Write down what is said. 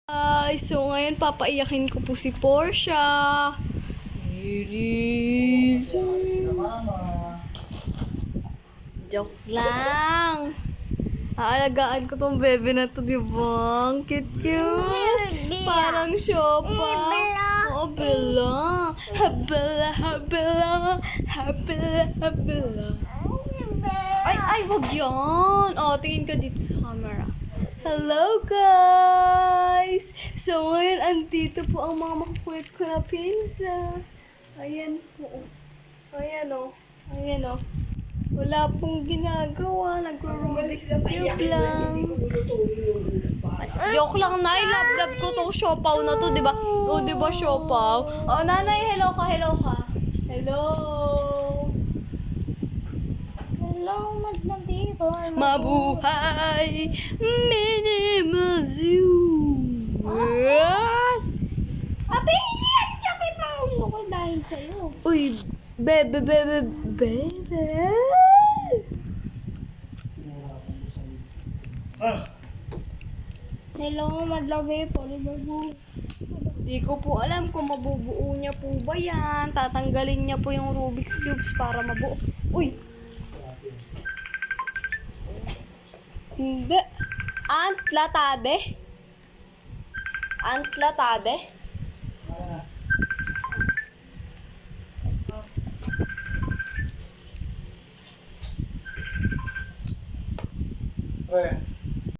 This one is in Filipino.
So ngayon papaiyakin ko po si Portia. Joke lang. Aalagaan ko tong bebe na to, di ba? Ang cute. Parang siopa. Oo, Bella. Habela. Ay, wag yan. Oh, tingin ka dito sa camera. Hello, guys! So, ngayon, andito po ang mga makukulit ko na pinsa. Ayan po. Ayan o. Ayan o. Wala pong ginagawa. Nagro-Rubik's Cube lang. Joke lang, Nay. Love ko tong siopaw na to, di ba? O, di ba siopaw? O, Nanay, hello ka. Hello. Hello, madlabi ko. Mabuhay! Minimal Zoo! Abi, yan! Sakit ng ulo ko dahil sa'yo. Uy, bebe. Hello, madlabi ko. Libabu. Di ko po alam kung mabubuo niya po ba yan. Tatanggalin niya po yung Rubik's Cubes para mabuo. Uy! Hindi. Antlatade?